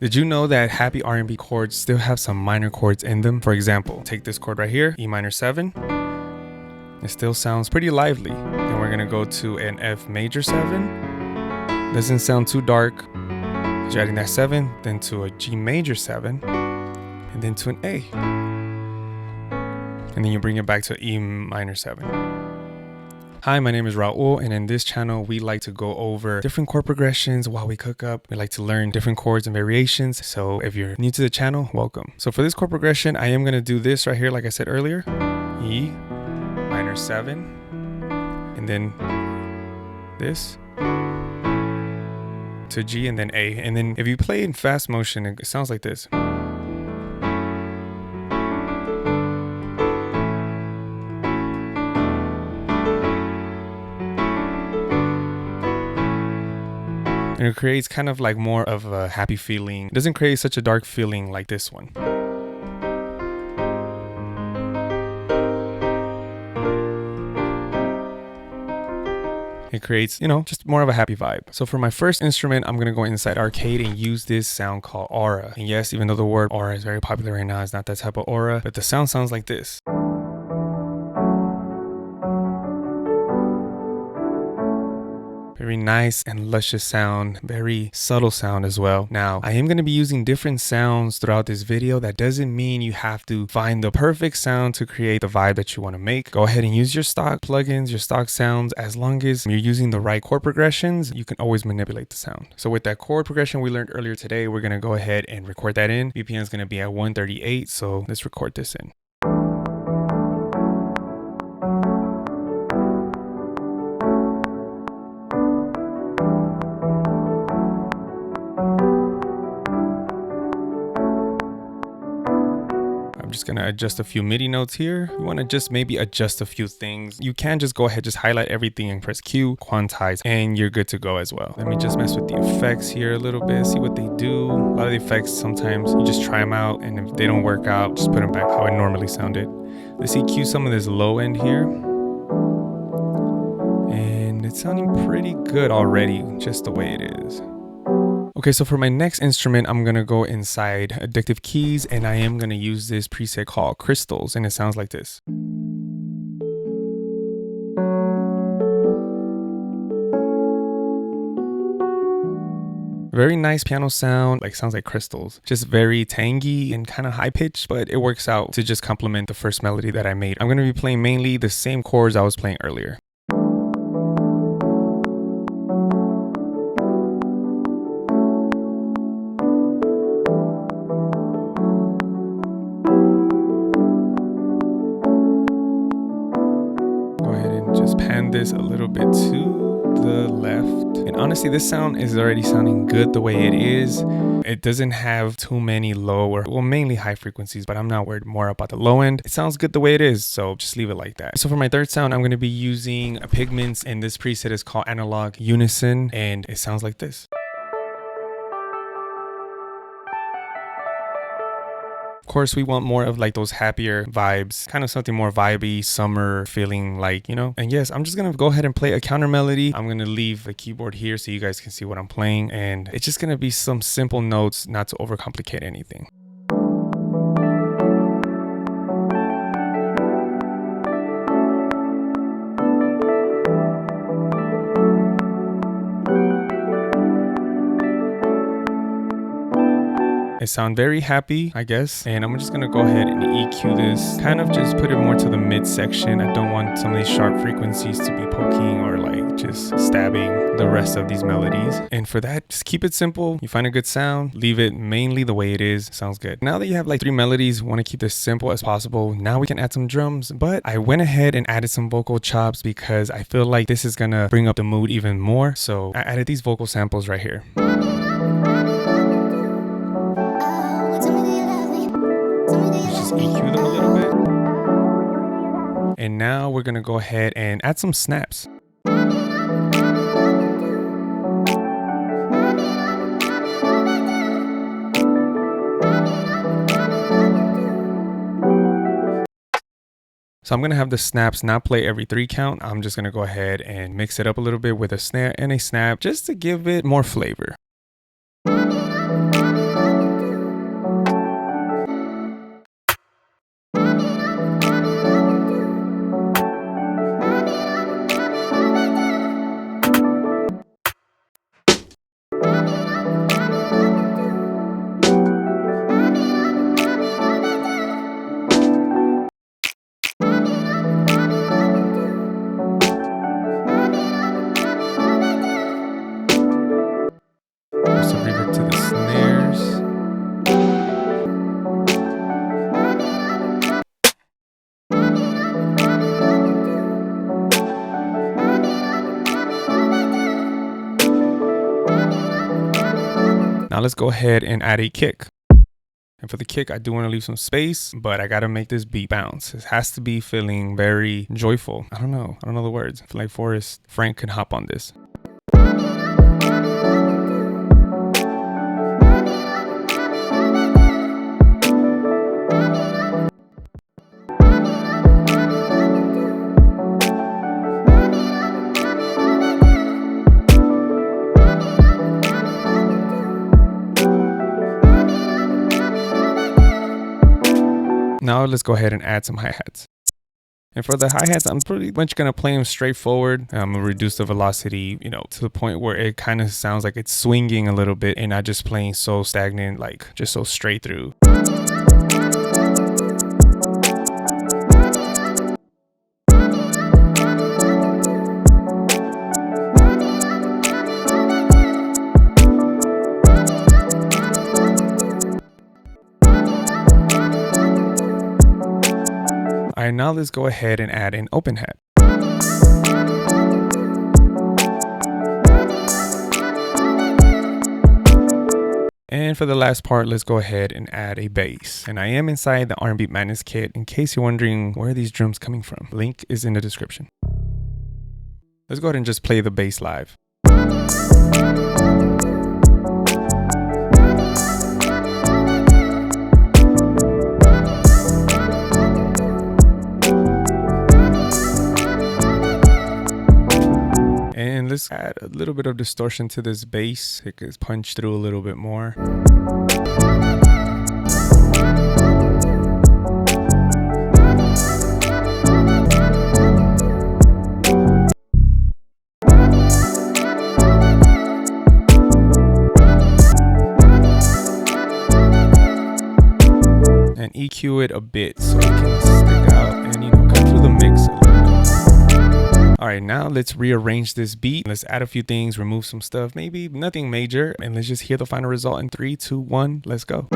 Did you know that happy R&B chords still have some minor chords in them? For example, take this chord right here, E minor 7. It still sounds pretty lively. Then we're gonna go to an F major 7. Doesn't sound too dark. You're adding that 7, then to a G major 7, and then to an A. And then you bring it back to E minor 7. Hi, my name is Raul, and in this channel, we like to go over different chord progressions while we cook up. We like to learn different chords and variations. So if you're new to the channel, welcome. So for this chord progression, I am going to do this right here, like I said earlier, E minor 7, and then this to G and then A. And then if you play in fast motion, it sounds like this. And it creates kind of like more of a happy feeling. It doesn't create such a dark feeling like this one. It creates, just more of a happy vibe. So for my first instrument, I'm going to go inside Arcade and use this sound called aura. And yes, even though the word aura is very popular right now, it's not that type of aura, but the sound sounds like this. Very nice and luscious sound, very subtle sound as well. Now, I am going to be using different sounds throughout this video. That doesn't mean you have to find the perfect sound to create the vibe that you want to make. Go ahead and use your stock plugins, your stock sounds. As long as you're using the right chord progressions, you can always manipulate the sound. So with that chord progression we learned earlier today, we're going to go ahead and record that in. BPM is going to be at 138, so let's record this in. I'm just gonna adjust a few MIDI notes here. You wanna just maybe adjust a few things. You can just go ahead, just highlight everything and press Q, quantize, and you're good to go as well. Let me just mess with the effects here a little bit, see what they do. A lot of the effects, sometimes you just try them out, and if they don't work out, just put them back how it normally sounded. Let's EQ some of this low end here. And it's sounding pretty good already, just the way it is. Okay, so for my next instrument, I'm going to go inside Addictive Keys, and I am going to use this preset called Crystals, and it sounds like this. Very nice piano sound, sounds like crystals. Just very tangy and kind of high pitched, but it works out to just complement the first melody that I made. I'm going to be playing mainly the same chords I was playing earlier. Just pan this a little bit to the left. And honestly, this sound is already sounding good the way it is. It doesn't have too many low or mainly high frequencies, but I'm not worried more about the low end. It sounds good the way it is, so just leave it like that. So for my third sound, I'm going to be using Pigments, and this preset is called Analog Unison, and it sounds like this. Of course, we want more of those happier vibes, kind of something more vibey, summer feeling And yes, I'm just going to go ahead and play a counter melody. I'm going to leave the keyboard here so you guys can see what I'm playing. And it's just going to be some simple notes, not to overcomplicate anything. It sounds very happy, I guess. And I'm just gonna go ahead and EQ this. Kind of just put it more to the mid section. I don't want some of these sharp frequencies to be poking or just stabbing the rest of these melodies. And for that, just keep it simple. You find a good sound, leave it mainly the way it is. Sounds good. Now that you have 3 melodies, want to keep this simple as possible. Now we can add some drums, but I went ahead and added some vocal chops because I feel like this is gonna bring up the mood even more. So I added these vocal samples right here. EQ them a little bit. And now we're going to go ahead and add some snaps. So I'm going to have the snaps not play every 3 count. I'm just going to go ahead and mix it up a little bit with a snare and a snap just to give it more flavor. Now let's go ahead and add a kick. And for the kick, I do want to leave some space, but I got to make this beat bounce. It has to be feeling very joyful. I don't know the words. I feel like Forrest Frank can hop on this. Now let's go ahead and add some hi-hats. And for the hi-hats, I'm pretty much going to play them straightforward. I'm going to reduce the velocity, to the point where it kind of sounds like it's swinging a little bit and not just playing so stagnant, like just so straight through. All right, now let's go ahead and add an open hat. And for the last part, let's go ahead and add a bass. And I am inside the R&B Madness kit, in case you're wondering where are these drums coming from. Link is in the description. Let's go ahead and just play the bass live. And let's add a little bit of distortion to this bass. It could punch through a little bit more. And EQ it a bit so it can stick out and cut through the mix a little bit. All right, now let's rearrange this beat. Let's add a few things, remove some stuff, maybe nothing major, and let's just hear the final result in 3, 2, 1, let's go.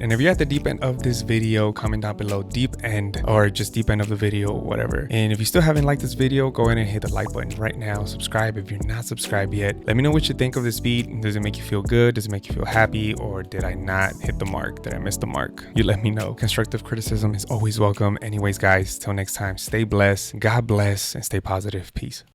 And if you're at the deep end of this video, comment down below deep end or just deep end of the video, whatever. And if you still haven't liked this video, go ahead and hit the like button right now. Subscribe if you're not subscribed yet. Let me know what you think of this beat. Does it make you feel good? Does it make you feel happy? Or did I not hit the mark? Did I miss the mark? You let me know. Constructive criticism is always welcome. Anyways, guys, till next time, stay blessed, God bless, and stay positive. Peace.